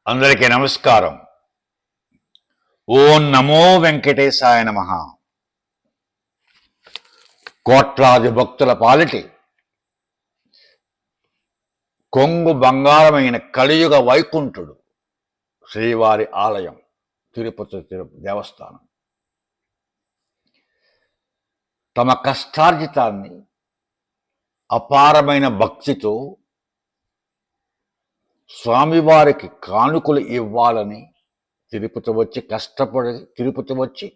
అందరికీ నమస్కారం. ఓం నమో వెంకటేశాయ నమః. కోట్లాది భక్తుల పాలిటి కొంగు బంగారమైన కలియుగ వైకుంఠుడు శ్రీవారి ఆలయం తిరుపతి దేవస్థానం తమ కష్టార్జితాన్ని అపారమైన భక్తితో స్వామివారికి కానుకలు ఇవ్వాలని తిరుపతి వచ్చి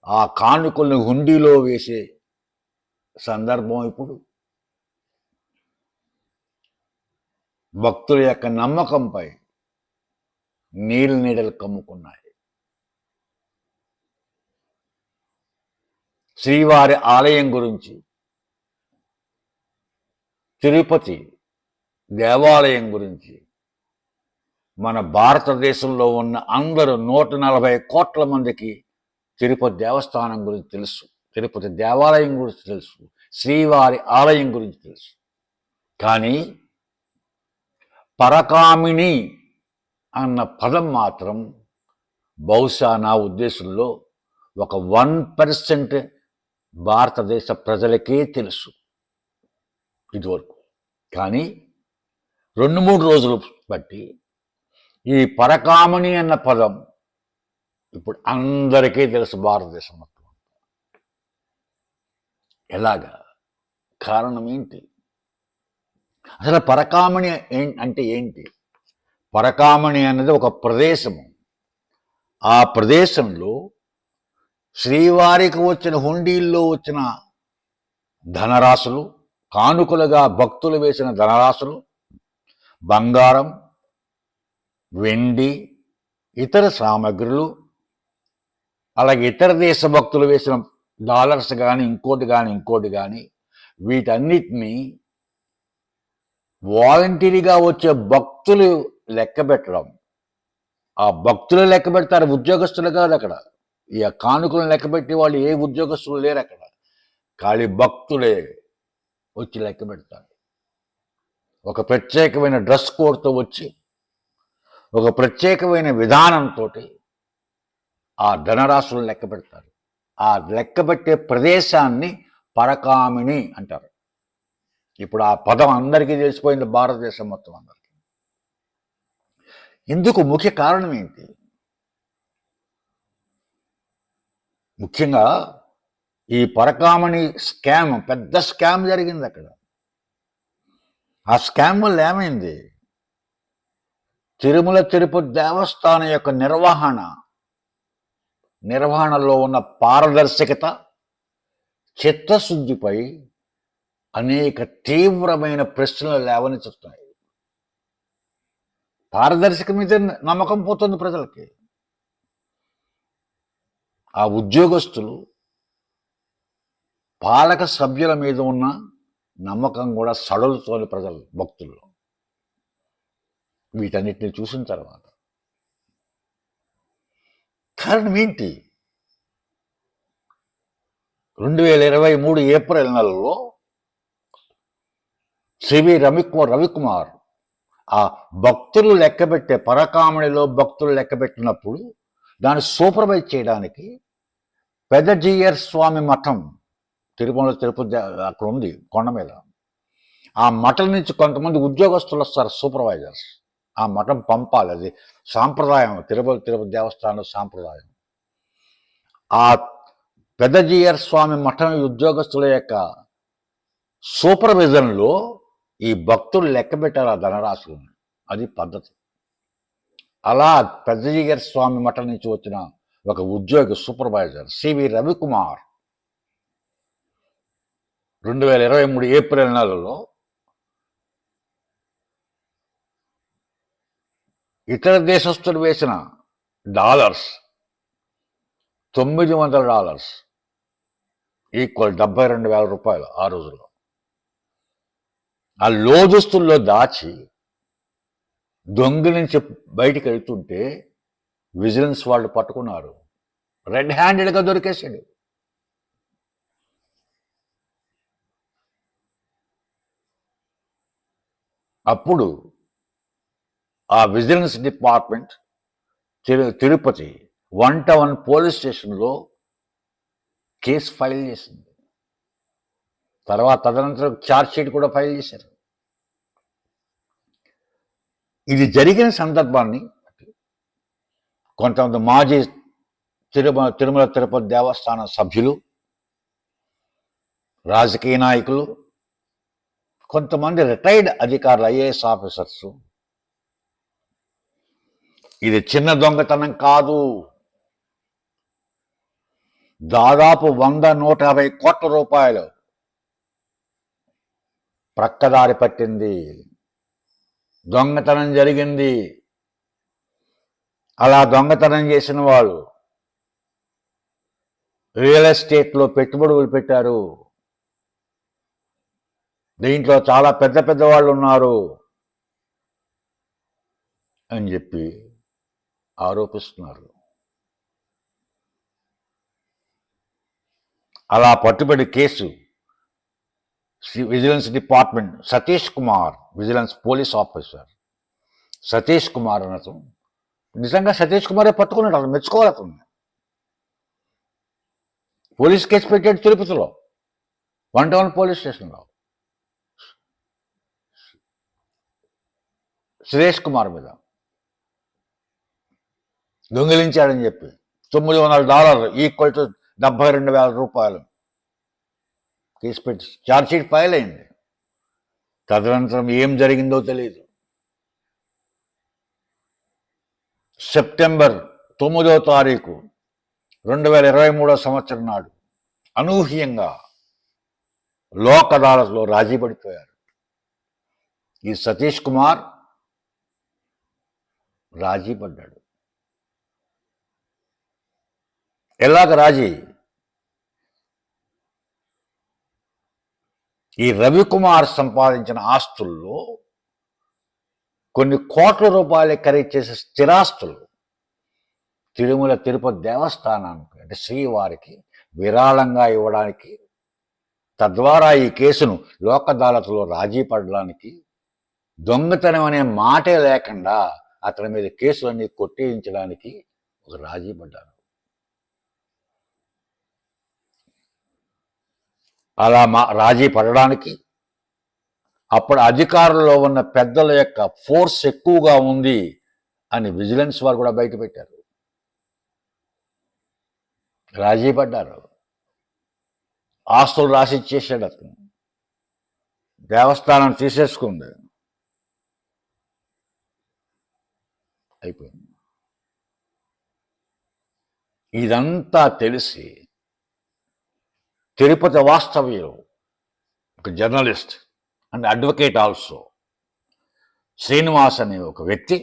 ఆ కానుకలను హుండీలో వేసే సందర్భం ఇప్పుడు భక్తుల యొక్క నమ్మకంపై నీడలు కమ్ముకున్నాయి. శ్రీవారి ఆలయం గురించి, తిరుపతి దేవాలయం గురించి మన భారతదేశంలో ఉన్న అందరూ 140 కోట్ల మందికి తిరుపతి దేవస్థానం గురించి తెలుసు, తిరుపతి దేవాలయం గురించి తెలుసు, శ్రీవారి ఆలయం గురించి తెలుసు. కానీ పరకామిని అన్న పదం మాత్రం బహుశా నా ఉద్దేశంలో ఒక 1% భారతదేశ ప్రజలకే తెలుసు ఇదివరకు. కానీ 2-3 రోజులు బట్టి ఈ పరకామణి అన్న పదం ఇప్పుడు అందరికీ తెలుసు భారతదేశం మొత్తం. ఎలాగా? కారణం ఏంటి? అసలు పరకామణి అంటే ఏంటి? పరకామణి అన్నది ఒక ప్రదేశము. ఆ ప్రదేశంలో శ్రీవారికి వచ్చిన హుండీల్లో వచ్చిన ధనరాశులు, కానుకలుగా భక్తులు వేసిన ధనరాశులు, బంగారం, వెండి, ఇతర సామగ్రులు, అలాగే ఇతర దేశ భక్తులు వేసిన డాలర్స్ కానీ ఇంకోటి కానీ వీటన్నిటినీ వాలంటీరీగా వచ్చే భక్తులు లెక్క పెట్టడం. ఆ భక్తులు లెక్క పెడతారు, ఉద్యోగస్తులు కాదు. అక్కడ ఈ కానుకలను లెక్క పెట్టే వాళ్ళు ఏ ఉద్యోగస్తులు లేరు అక్కడ. ఖాళీ భక్తులే వచ్చి లెక్క పెడతారు. ఒక ప్రత్యేకమైన డ్రెస్ కోడ్తో వచ్చి, ఒక ప్రత్యేకమైన విధానంతో ఆ ధనరాశులను లెక్క పెడతారు. ఆ లెక్క పెట్టే ప్రదేశాన్ని పరకామిని అంటారు. ఇప్పుడు ఆ పదం అందరికీ తెలిసిపోయింది, భారతదేశం మొత్తం అందరికీ. ఇందుకు ముఖ్య కారణం ఏంటి? ముఖ్యంగా ఈ పరకామణి స్కామ్, పెద్ద స్కామ్ జరిగింది అక్కడ. ఆ స్కామ్ వల్ల ఏమైంది? తిరుపతి దేవస్థానం యొక్క నిర్వహణలో ఉన్న పారదర్శకత, చిత్తశుద్ధిపై అనేక తీవ్రమైన ప్రశ్నలు లేవనెత్తుతాయి. పారదర్శక మీద నమ్మకం పోతుంది ప్రజలకి. ఆ ఉద్యోగస్తులు, పాలక సభ్యుల మీద ఉన్న నమ్మకం కూడా సడలుతోని ప్రజలు, భక్తుల్లో. వీటన్నిటిని చూసిన తర్వాత కారణం ఏంటి? 2023 ఏప్రిల్ నెలలో సివి రవికుమార్ ఆ భక్తులు లెక్కబెట్టే పరకామణిలో భక్తులు లెక్కబెట్టినప్పుడు దాన్ని సూపర్వైజ్ చేయడానికి పెదజీయర్ స్వామి మఠం తిరుపతి అక్కడ ఉంది, కొండ మీద. ఆ మఠం నుంచి కొంతమంది ఉద్యోగస్తులు వస్తారు, సూపర్వైజర్స్. ఆ మఠం పంపాలి, అది సాంప్రదాయం, తిరుపతి దేవస్థానం సాంప్రదాయం. ఆ పెదజీయర్ స్వామి మఠం ఉద్యోగస్తుల యొక్క సూపర్విజన్లో ఈ భక్తులు లెక్క పెట్టారు ఆ ధనరాశులను. అది పద్ధతి. అలా పెదజీయర్ స్వామి మఠం నుంచి వచ్చిన ఒక ఉద్యోగి, సూపర్వైజర్ సివి రవికుమార్ 2023 ఏప్రిల్ నెలలో ఇతర దేశస్తులు వేసిన డాలర్స్, $900 ఈక్వల్ 72,000 రూపాయలు ఆ రోజుల్లో. ఆ లోదుస్తుల్లో దాచి దొంగ నుంచి బయటికి వెళ్తుంటే విజిలెన్స్ వాళ్ళు పట్టుకున్నారు. రెడ్ హ్యాండెడ్గా దొరికేశాడు. అప్పుడు ఆ vigilance department Tirupati 1 town police స్టేషన్లో కేసు ఫైల్ చేసింది. తదనంతరం ఛార్జ్ షీట్ కూడా ఫైల్ చేశారు. ఇది జరిగిన సందర్భాన్ని కొంతమంది మాజీ తిరుమల తిరుపతి దేవస్థానం సభ్యులు, రాజకీయ నాయకులు, కొంతమంది రిటైర్డ్ అధికారులు, ఐఏఎస్ ఆఫీసర్స్ ఇది చిన్న దొంగతనం కాదు, దాదాపు 100-150 కోట్ల రూపాయలు ప్రక్కదారి పట్టింది, దొంగతనం జరిగింది. అలా దొంగతనం చేసిన వాళ్ళు రియల్ ఎస్టేట్లో పెట్టుబడులు పెట్టారు, దీంట్లో చాలా పెద్ద పెద్ద వాళ్ళు ఉన్నారు అని చెప్పి ఆరోపిస్తున్నారు. అలా పట్టుబడి case vigilance department Satish Kumar, vigilance police officer Satish Kumar అనటం, నిజంగా సతీష్ కుమారే పట్టుకున్నాడు, అతను మెచ్చుకోవాలి. అతను పోలీస్ కేసు పెట్టాడు తిరుపతిలో 1 టౌన్ పోలీస్ స్టేషన్లో సురేష్ కుమార్ మీద దొంగిలించాడని చెప్పి $900 ఈక్వల్ టు 72,000 రూపాయలు కేసు పెట్టి ఛార్జ్షీట్ ఫైల్ అయింది. తదనంతరం ఏం జరిగిందో తెలియదు. సెప్టెంబర్ 9వ తారీఖు 2023 సంవత్సరం నాడు అనూహ్యంగా లోక్ అదాలత్లో రాజీ పడిపోయారు. ఈ సతీష్ కుమార్ రాజీ పడ్డాడు. ఎలాగ రాజీ? ఈ రవికుమార్ సంపాదించిన ఆస్తుల్లో కొన్ని కోట్ల రూపాయలు ఖరీదు చేసే స్థిరాస్తులు తిరుమల తిరుపతి దేవస్థానానికి అంటే శ్రీవారికి విరాళంగా ఇవ్వడానికి, తద్వారా ఈ కేసును లోక్ అదాలత్లో రాజీ పడడానికి, దొంగతనం అనే మాటే లేకుండా అతని మీద కేసులన్నీ కొట్టేయించడానికి ఒక రాజీ పడ్డారు. అలా రాజీ పడడానికి అప్పుడు అధికారుల్లో ఉన్న పెద్దల యొక్క ఫోర్స్ ఎక్కువగా ఉంది అని విజిలెన్స్ వారు కూడా బయటపెట్టారు. రాజీ పడ్డారు. ఆస్తులు రాసి ఇచ్చేసాడు అతను, దేవస్థానం తీసేసుకుంది, అయిపోయింది. ఇదంతా తెలిసి తిరుపతి వాస్తవ్యులు, ఒక journalist and advocate also, Srinivas అనే ఒక వ్యక్తి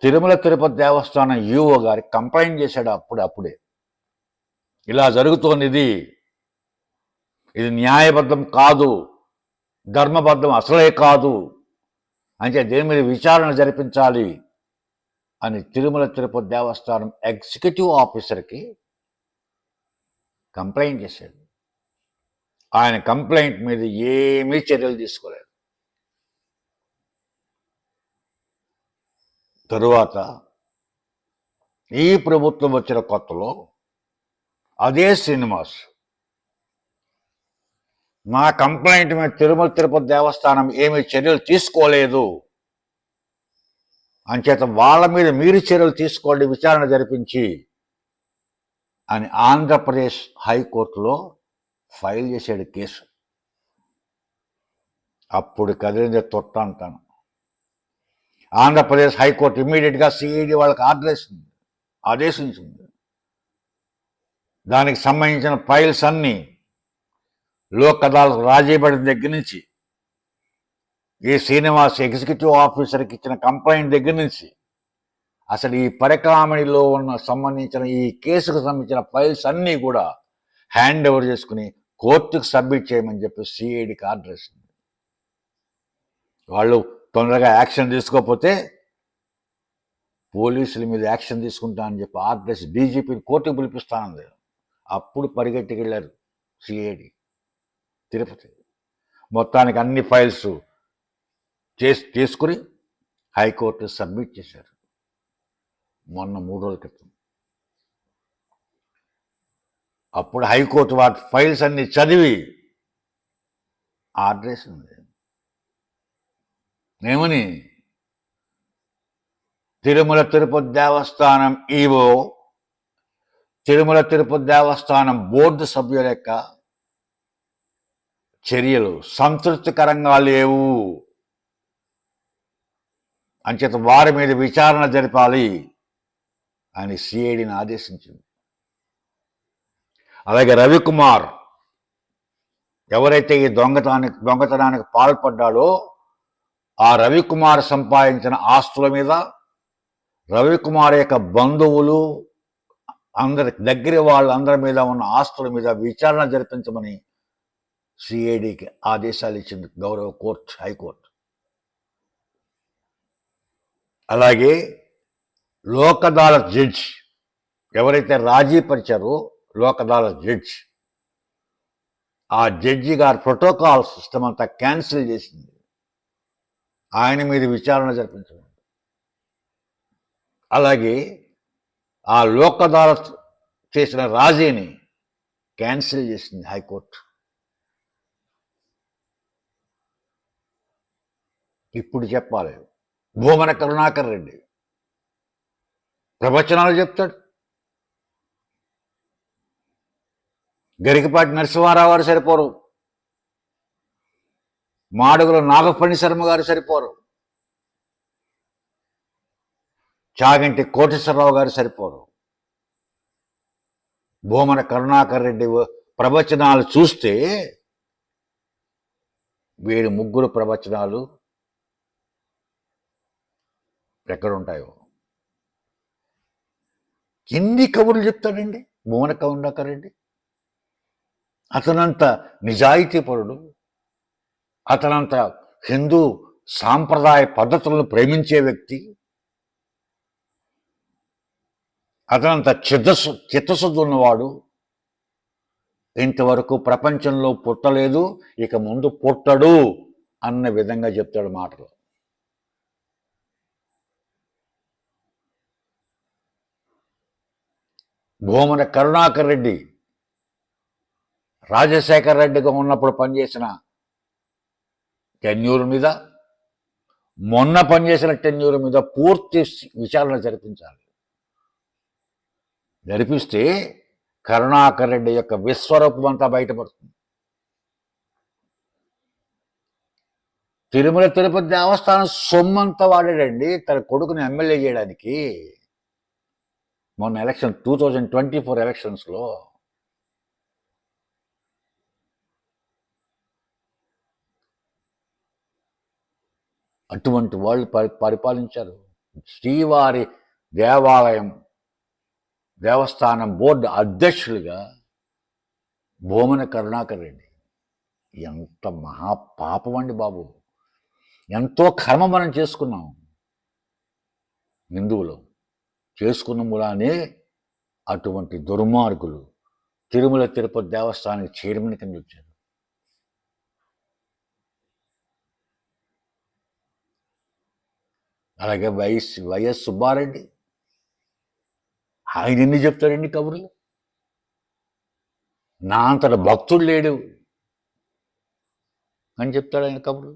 తిరుమల తిరుపతి దేవస్థానం ఈఓ గారికి కంప్లైంట్ చేశాడు. అప్పుడే ఇలా జరుగుతోంది, ఇది న్యాయబద్ధం కాదు, ధర్మబద్ధం అసలే కాదు, అంటే దేని మీద విచారణ జరిపించాలి అని తిరుమల తిరుపతి దేవస్థానం ఎగ్జిక్యూటివ్ ఆఫీసర్కి కంప్లైంట్ చేశాడు. ఆయన కంప్లైంట్ మీద ఏమీ చర్యలు తీసుకోలేదు. తరువాత ఈ ప్రభుత్వం వచ్చిన కొత్తలో అదే శ్రీనివాస్ మా కంప్లైంట్ మీద తిరుమల తిరుపతి దేవస్థానం ఏమీ చర్యలు తీసుకోలేదు, అంచేత వాళ్ళ మీద మీరు చర్యలు తీసుకోండి, విచారణ జరిపించి అని ఆంధ్రప్రదేశ్ హైకోర్టులో ఫైల్ చేశాడు కేసు. అప్పుడు కదిలింది తొట్ట అంటాను. ఆంధ్రప్రదేశ్ హైకోర్టు ఇమ్మీడియట్గా సిఐడి వాళ్ళకి ఆదేశించింది. దానికి సంబంధించిన ఫైల్స్ అన్నీ లోక్ అదాలత్ రాజీ పడిన దగ్గర నుంచి, ఈ శ్రీనివాస్ ఎగ్జిక్యూటివ్ ఆఫీసర్కి ఇచ్చిన కంప్లైంట్ దగ్గర నుంచి, అసలు ఈ పరిక్రమణిలో సంబంధించిన ఈ కేసుకు సంబంధించిన ఫైల్స్ అన్నీ కూడా హ్యాండ్ ఓవర్ చేసుకుని కోర్టుకు సబ్మిట్ చేయమని చెప్పి సిఐడికి ఆర్డర్ ఇస్తుంది. వాళ్ళు తొందరగా యాక్షన్ తీసుకోకపోతే పోలీసుల మీద యాక్షన్ తీసుకుంటా అని చెప్పి ఆర్డర్ ఇచ్చి డీజీపీని కోర్టుకు పిలిపిస్తానంది. అప్పుడు పరిగెట్టుకు వెళ్ళారు సిఐడి తిరుపతి. మొత్తానికి అన్ని ఫైల్స్ తీసుకుని హైకోర్టు సబ్మిట్ చేశారు మొన్న 3 రోజుల క్రితం. అప్పుడు హైకోర్టు వాటి ఫైల్స్ అన్ని చదివి ఆర్డర్ వేసింది. ఏమని? తిరుమల తిరుపతి దేవస్థానం ఈవో, తిరుమల తిరుపతి దేవస్థానం బోర్డు సభ్యుల యొక్క చర్యలు సంతృప్తికరంగా లేవు, అంచేత వారి మీద విచారణ జరపాలి అని సిఐడిని ఆదేశించింది. అలాగే రవికుమార్ ఎవరైతే ఈ దొంగతనానికి పాల్పడ్డాడో ఆ రవికుమార్ సంపాదించిన ఆస్తుల మీద, రవికుమార్ యొక్క బంధువులు అందరి దగ్గర వాళ్ళందరి మీద ఉన్న ఆస్తుల మీద విచారణ జరిపించమని సిఐడికి ఆదేశాలు ఇచ్చింది గౌరవ కోర్టు, హైకోర్టు. అలాగే లోక్ అదాలత్ జడ్జి ఎవరైతే రాజీ పరిచారో లోక్ అదాలత్ జడ్జి, ఆ జడ్జి గారు ప్రోటోకాల్ సిస్టమ్ అంతా క్యాన్సిల్ చేసింది. ఆయన మీద విచారణ జరిపించండి. అలాగే ఆ లోక్ అదాలత్ చేసిన రాజీని క్యాన్సిల్ చేసింది హైకోర్టు. ఇప్పుడు చెప్పాలి, భూమన కరుణాకర్ రెడ్డి ప్రవచనాలు చెప్తాడు. గరికపాటి నరసింహారావు గారు సరిపోరు, మాడుగుల నాగపణి శర్మ గారు సరిపోరు, చాగంటి కోటేశ్వరరావు గారు సరిపోరు. భూమన కరుణాకర్ రెడ్డి ప్రవచనాలు చూస్తే వీడి ముగ్గురు ప్రవచనాలు ఎక్కడుంటాయో. ఎన్ని కబుర్లు చెప్తాడండి భూమన కరుణాకర్ రెడ్డి. అతనంత నిజాయితీపరుడు, అతనంత హిందూ సాంప్రదాయ పద్ధతులను ప్రేమించే వ్యక్తి, అతనంత చిత్తశుద్ధి ఉన్నవాడు ఇంతవరకు ప్రపంచంలో పుట్టలేదు, ఇక ముందు పుట్టడు అన్న విధంగా చెప్తాడు మాటలు. భూమన కరుణాకర్ రెడ్డి రాజశేఖర్ రెడ్డిగా ఉన్నప్పుడు పనిచేసిన టెన్యూర్ మీద, మొన్న పనిచేసిన టెన్యూర్ మీద పూర్తి విచారణ జరిపించాలి. జరిపిస్తే కరుణాకర్ రెడ్డి యొక్క విశ్వరూపం అంతా బయటపడుతుంది. తిరుమల తిరుపతి దేవస్థానం సొమ్మంతా వాడాడండి తన కొడుకుని ఎమ్మెల్యే చేయడానికి మొన్న ఎలక్షన్ 2024 ఎలక్షన్స్లో. అటువంటి వాళ్ళు పరిపాలించారు. శ్రీవారి దేవస్థానం బోర్డు అధ్యక్షులుగా భూమన కరుణాకర్ రెడ్డి. ఎంత మహాపాపం అండి బాబు. ఎంతో కర్మ మనం చేసుకున్నాం, హిందువులు చేసుకున్న మూలానే అటువంటి దుర్మార్గులు తిరుమల తిరుపతి దేవస్థానానికి చైర్మన్ కింద వచ్చారు. అలాగే వైఎస్ సుబ్బారెడ్డి, ఆయన ఎన్ని చెప్తారండి కబుర్లు. నా అంతట భక్తుడు లేడు అని చెప్తాడు ఆయన కబుర్లు.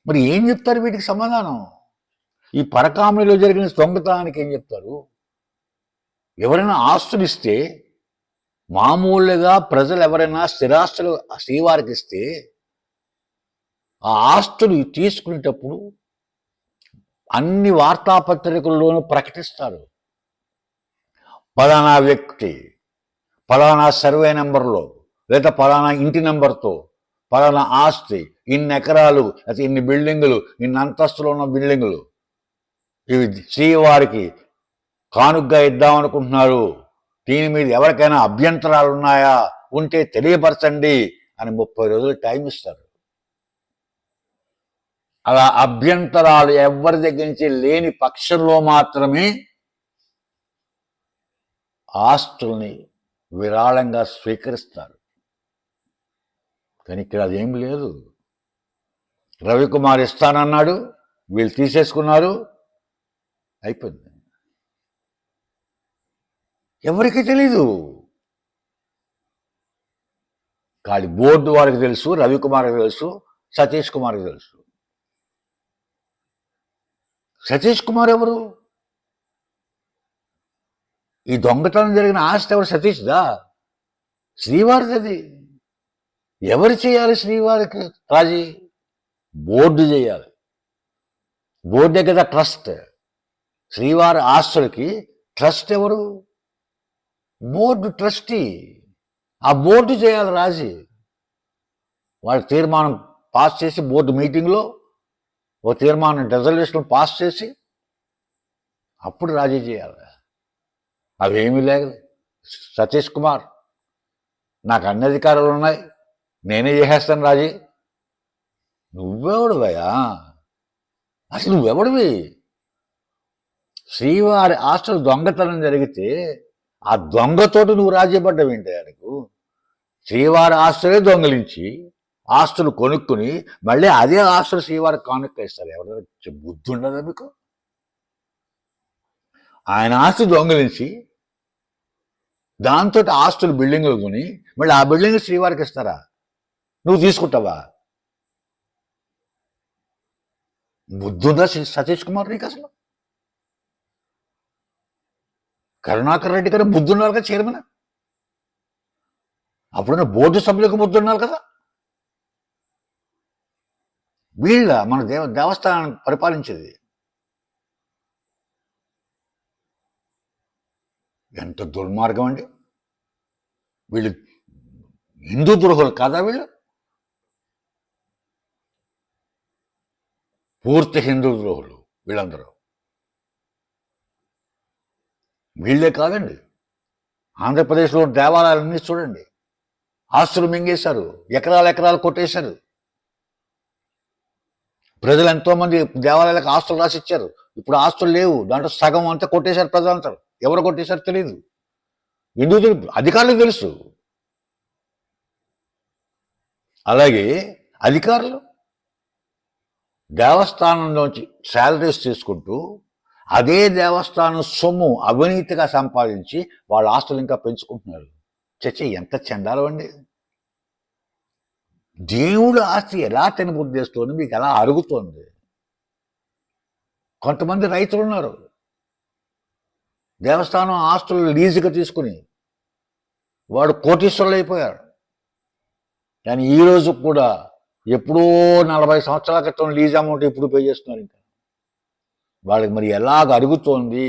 మరి ఏం చెప్తారు వీటికి సమాధానం? ఈ పరకామణిలో జరిగిన దొంగతనానికి ఏం చెప్తారు? ఎవరైనా ఆస్తులు ఇస్తే, మామూలుగా ప్రజలు ఎవరైనా స్థిరాస్తులు శ్రీవారికి ఇస్తే ఆ ఆస్తులు తీసుకునేటప్పుడు అన్ని వార్తాపత్రికల్లోనూ ప్రకటిస్తారు. పలానా వ్యక్తి పలానా సర్వే నెంబర్లో లేదా పలానా ఇంటి నెంబర్తో పలానా ఆస్తి, ఇన్ని ఎకరాలు, లేదా ఇన్ని బిల్డింగులు, ఇన్ని అంతస్తులు ఉన్న బిల్డింగులు, ఇవి శ్రీవారికి కానుగ్గా ఇద్దామనుకుంటున్నారు, దీని మీద ఎవరికైనా అభ్యంతరాలు ఉన్నాయా, ఉంటే తెలియపరచండి అని 30 రోజులు టైం ఇస్తారు. అలా అభ్యంతరాలు ఎవరి దగ్గర నుంచి లేని పక్షంలో మాత్రమే ఆస్తుల్ని విరాళంగా స్వీకరిస్తారు. కానీ ఇక్కడ అదేం లేదు. రవికుమార్ ఇస్తానన్నాడు, వీళ్ళు తీసేసుకున్నారు, అయిపోయింది. ఎవరికి తెలీదు. కానీ బోర్డు వారికి తెలుసు, రవికుమార్కి తెలుసు, సతీష్ కుమార్కి తెలుసు. సతీష్ కుమార్ ఎవరు? ఈ దొంగతనం జరిగిన ఆస్తి ఎవరు? సతీష్దా? శ్రీవారిది అది. ఎవరు చేయాలి శ్రీవారికి రాజీ? బోర్డు చేయాలి. బోర్డే కదా ట్రస్ట్. శ్రీవారి ఆస్తులకి ట్రస్ట్ ఎవరు? Board trustee. ఆ బోర్డు చేయాలి రాజీ. వాళ్ళ తీర్మానం పాస్ చేసి, బోర్డు మీటింగ్లో ఓ తీర్మానం రెజల్యూషన్ పాస్ చేసి అప్పుడు రాజీ చేయాలి. అవేమీ లేదు. సతీష్ కుమార్, నాకు అన్ని అధికారాలు ఉన్నాయి, నేనే చేసేస్తాను రాజీ. నువ్వెవడువయ్యా? అసలు నువ్వెవడివి? శ్రీవారి ఆస్తులు దొంగతనం జరిగితే ఆ దొంగతోటి నువ్వు రాజీ పడ్డవేంటి? నీకు శ్రీవారి ఆస్తులే దొంగలించి ఆస్తులు కొనుక్కుని మళ్ళీ అదే ఆస్తులు శ్రీవారికి కానుక ఇస్తారు. ఎవరైనా బుద్ధి ఉండదా మీకు? ఆయన ఆస్తి దొంగలించి దాంతో ఆస్తులు బిల్డింగ్లు కొని మళ్ళీ ఆ బిల్డింగ్ శ్రీవారికి ఇస్తారా? నువ్వు తీసుకుంటావా? బుద్ధుందా సతీష్ కుమార్ నీకు? అసలు కరుణాకర్ రెడ్డి గారు బుద్ధి ఉన్నారు కదా చైర్మన్. అప్పుడున్న బోర్డు సభ్యులకు బుద్ధి ఉన్నారు కదా. వీళ్ళ మన దేవస్థానాన్ని పరిపాలించేది. ఎంత దుర్మార్గం అండి! వీళ్ళు హిందూ ద్రోహులు కాదా? వీళ్ళు పూర్తి హిందూ ద్రోహులు వీళ్ళందరూ. వీళ్ళే కాదండి, ఆంధ్రప్రదేశ్లో దేవాలయాలన్నీ చూడండి, ఆస్తులు మింగేశారు, ఎకరాలు కొట్టేశారు. ప్రజలు ఎంతోమంది దేవాలయాలకు ఆస్తులు రాసిచ్చారు. ఇప్పుడు ఆస్తులు లేవు, దాంట్లో సగం అంతా కొట్టేశారు ప్రజలంతా. ఎవరు కొట్టేశారు తెలియదు, ఎందుకు తెలియదు, అధికారులకు తెలుసు. అలాగే అధికారులు దేవస్థానంలోంచి శాలరీస్ తీసుకుంటూ అదే దేవస్థానం సొమ్ము అవినీతిగా సంపాదించి వాళ్ళ ఆస్తులు ఇంకా పెంచుకుంటున్నారు. చచ్చ, ఎంత చండాలం అండి! దేవుడు ఆస్తి ఎలా తినబుద్ధేస్తోంది మీకు, ఎలా అరుగుతోంది? కొంతమంది రైతులు ఉన్నారు, దేవస్థానం ఆస్తులు లీజుగా తీసుకుని వాడు కోటీశ్వరులు అయిపోయాడు. కానీ ఈరోజు కూడా ఎప్పుడో 40 సంవత్సరాల క్రితం లీజ్ అమౌంట్ ఇప్పుడు పే చేస్తున్నారు. ఇంకా వాళ్ళకి మరి ఎలాగ అరుగుతోంది,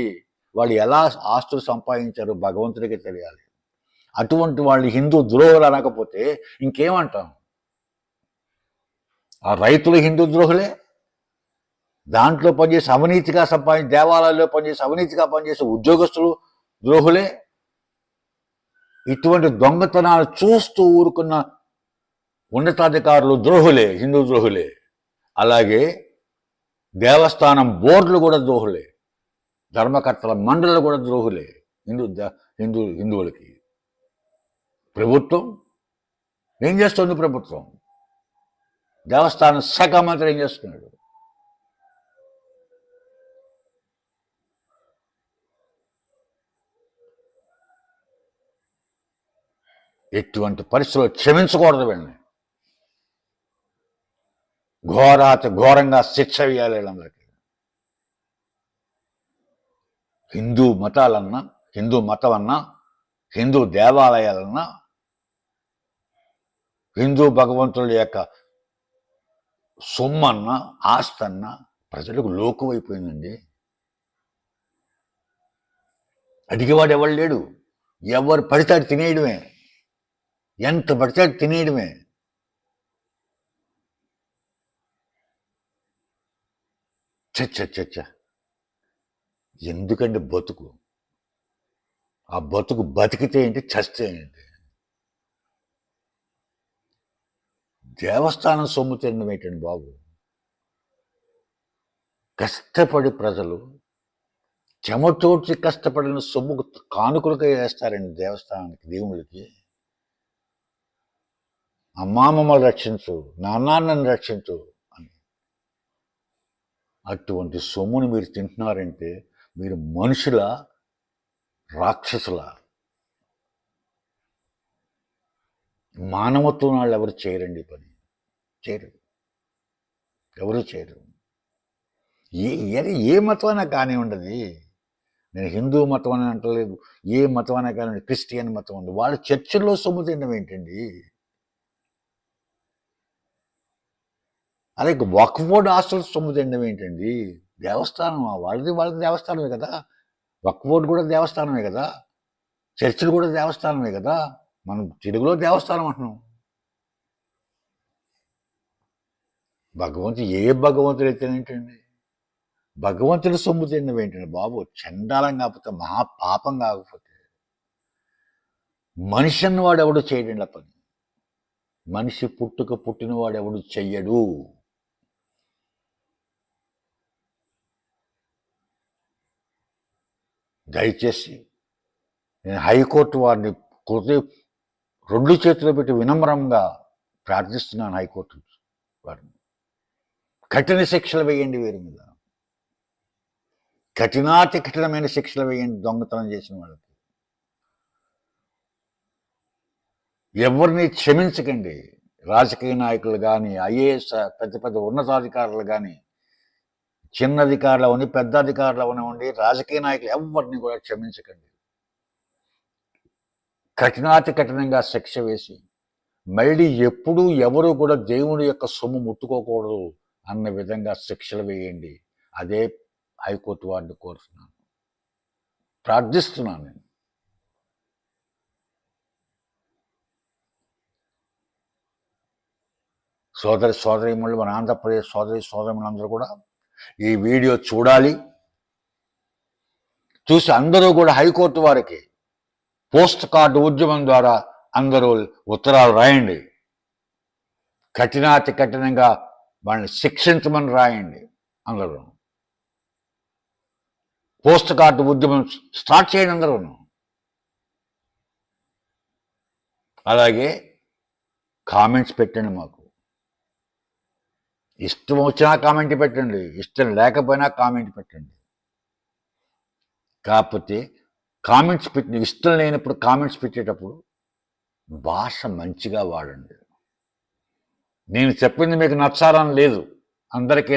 వాళ్ళు ఎలా ఆస్తులు సంపాదించారు భగవంతుడికి తెలియాలి. అటువంటి వాళ్ళు హిందూ ద్రోహులు అనకపోతే ఇంకేమంటాం? ఆ రైతులు హిందూ ద్రోహులే, దాంట్లో పనిచేసి అవినీతిగా దేవాలయాల్లో పనిచేసి అవినీతిగా పనిచేసే ఉద్యోగస్తులు ద్రోహులే. ఇటువంటి దొంగతనాలు చూస్తూ ఊరుకున్న ఉన్నతాధికారులు ద్రోహులే, హిందూ ద్రోహులే. అలాగే దేవస్థానం బోర్డులు కూడా ద్రోహులే, ధర్మకర్తల మండళ్ళు కూడా ద్రోహులే హిందువులకి. ప్రభుత్వం ఏం చేస్తుంది? ప్రభుత్వం దేవస్థానం శాఖ మంత్రి ఏం చేస్తున్నాడు? ఎటువంటి పరిస్థితుల్లో క్షమించకూడదు. వీళ్ళని ఘోరంగా శిక్ష వేయాలి వీళ్ళందరికీ. హిందూ మతాలన్నా, హిందూ మతం అన్నా, హిందూ దేవాలయాలన్నా, హిందూ భగవంతుడి యొక్క సొమ్మన్నా, ఆస్తన్నా ప్రజలకు లోకువైపోయిందండి. అడిగేవాడు ఎవరు లేడు. ఎవరు పడితే తినేయడమే, ఎంత పడితే తినేయడమే. చచ్చ, ఎందుకంటే బతుకు, ఆ బతుకు బతికితే ఏంటి, చస్తే ఏంటి? దేవస్థానం సొమ్ము తినడం ఏంటండి బాబు? కష్టపడి ప్రజలు చెమటోడ్చి కష్టపడిన సొమ్ము కానుకలుగా వేస్తారండి దేవస్థానానికి, దేవుళ్ళకి. అమ్మా మమ్మల్ని రక్షించు, నాన్నని రక్షించు అని. అటువంటి సొమ్మును మీరు తింటున్నారంటే మీరు మనుషుల, రాక్షసుల? మానవత్వం వాళ్ళు ఎవరు చేయరండి పని, చేయరు, ఎవరు చేయరు. ఏ మతమైనా కానివ్వండి, నేను హిందూ మతం అని అంటలేదు, ఏ మతం అయినా కానివ్వండి, క్రిస్టియన్ మతం ఉంది, వాళ్ళు చర్చిల్లో సొమ్ము తినడం ఏంటండి? అలాగే వక్ఫ్ బోర్డు ఆస్తులు సొమ్ము తినడం ఏంటండి? దేవస్థానం వాళ్ళది దేవస్థానమే కదా, వక్ఫ్ బోర్డు కూడా దేవస్థానమే కదా, చర్చిలు కూడా దేవస్థానమే కదా, మనం తెలుగులో దేవస్థానం అంటున్నాం. భగవంతుడు అయితేనేంటండి? భగవంతుడి సొమ్ము తినడం ఏంటండి బాబు? చండాలం కాకపోతే, మహాపాపం కాకపోతే. మనిషి అన్నవాడు ఎవడు చేయడండి పని. మనిషి పుట్టినవాడు ఎవడు చెయ్యడు. దయచేసి నేను హైకోర్టు వారిని రెండు చేతులు పెట్టి వినమ్రంగా ప్రార్థిస్తున్నాను. హైకోర్టు వారిని కఠిన శిక్షలు వేయండి, వీరి మీద కఠినమైన శిక్షలు వేయండి. దొంగతనం చేసిన వాళ్ళకి ఎవరిని క్షమించకండి. రాజకీయ నాయకులు కానీ, ఐఏఎస్ పెద్ద ఉన్నతాధికారులు కానీ, చిన్న అధికారులు అవని, పెద్ద అధికారులు అవనివ్వండి, రాజకీయ నాయకులు ఎవరిని కూడా క్షమించకండి. కఠినంగా శిక్ష వేసి మళ్ళీ ఎప్పుడూ ఎవరు కూడా దేవుడి యొక్క సొమ్ము ముట్టుకోకూడదు అన్న విధంగా శిక్షలు వేయండి. అదే హైకోర్టు వారిని కోరుతున్నాను, ప్రార్థిస్తున్నాను. నేను సోదరిమణులు, మన ఆంధ్రప్రదేశ్ సోదరిమణులందరూ కూడా ఈ వీడియో చూడాలి. చూసి అందరూ కూడా హైకోర్టు వారికి పోస్ట్ కార్డు ఉద్యమం ద్వారా అందరూ ఉత్తరాలు రాయండి. కఠినంగా వాళ్ళని శిక్షించమని రాయండి. అందరూ పోస్ట్ కార్డు ఉద్యమం స్టార్ట్ చేయండి అందరూ. అలాగే కామెంట్స్ పెట్టండి. మాకు ఇష్టం వచ్చినా కామెంట్ పెట్టండి, ఇష్టం లేకపోయినా కామెంట్ పెట్టండి. కాకపోతే కామెంట్స్ ఇష్టం లేనప్పుడు కామెంట్స్ పెట్టేటప్పుడు భాష మంచిగా వాడండి. నేను చెప్పింది మీకు నచ్చాలని లేదు, అందరికీ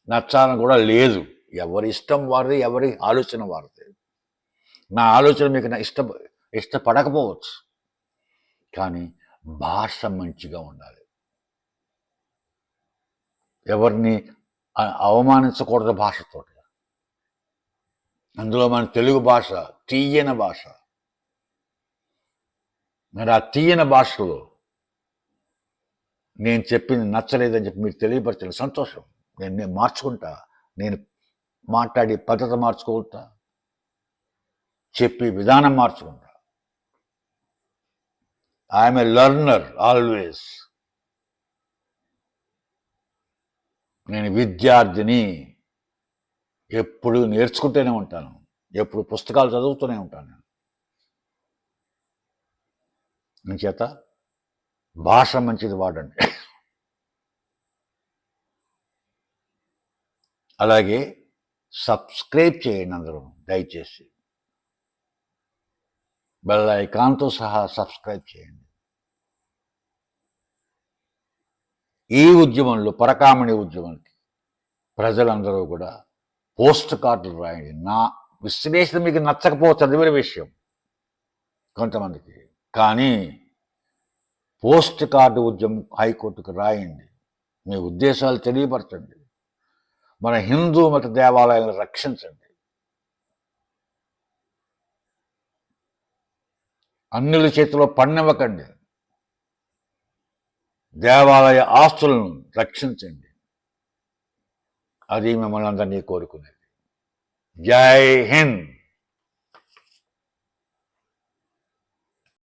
నచ్చాలని కూడా లేదు. ఎవరి ఇష్టం వారిది, ఎవరి ఆలోచన వారిది. నా ఆలోచన మీకు ఇష్టపడకపోవచ్చు, కానీ భాష మంచిగా ఉండాలి. ఎవరిని అవమానించకూడదు భాషతో. అందులో మన తెలుగు భాష తీయని భాష. మరి ఆ తీయని భాషలో నేను చెప్పింది నచ్చలేదని చెప్పి మీరు తెలియపరచండి, సంతోషం. నేను మార్చుకుంటా, నేను మాట్లాడి పద్ధతి మార్చుకుంటా, చెప్పి విధానం మార్చుకుంటా. I'm a learner always. నేను విద్యార్థిని, ఎప్పుడు నేర్చుకుంటూనే ఉంటాను, ఎప్పుడు పుస్తకాలు చదువుతూనే ఉంటాను. చేత భాష మంచిది వాడండి. అలాగే సబ్స్క్రైబ్ చేయండి అందరూ, దయచేసి బెల్ ఐకాన్తో సహా సబ్స్క్రైబ్ చేయండి. ఈ ఉద్యమంలో, పరకామణి ఉద్యమానికి ప్రజలందరూ కూడా పోస్ట్ కార్డులు రాయండి. నా విశ్లేషణ మీకు నచ్చకపోవచ్చు, అది వేరే విషయం కొంతమందికి, కానీ పోస్ట్ కార్డు ఉద్యమం హైకోర్టుకు రాయండి. మీ ఉద్దేశాలు తెలియపరచండి. మన హిందూ మత దేవాలయాలను రక్షించండి. అన్యుల చేతిలో పన్నివ్వకండి. దేవాలయ ఆస్తులను రక్షించండి. అది మిమ్మల్ని అందరినీ కోరుకునేది. జై హింద్.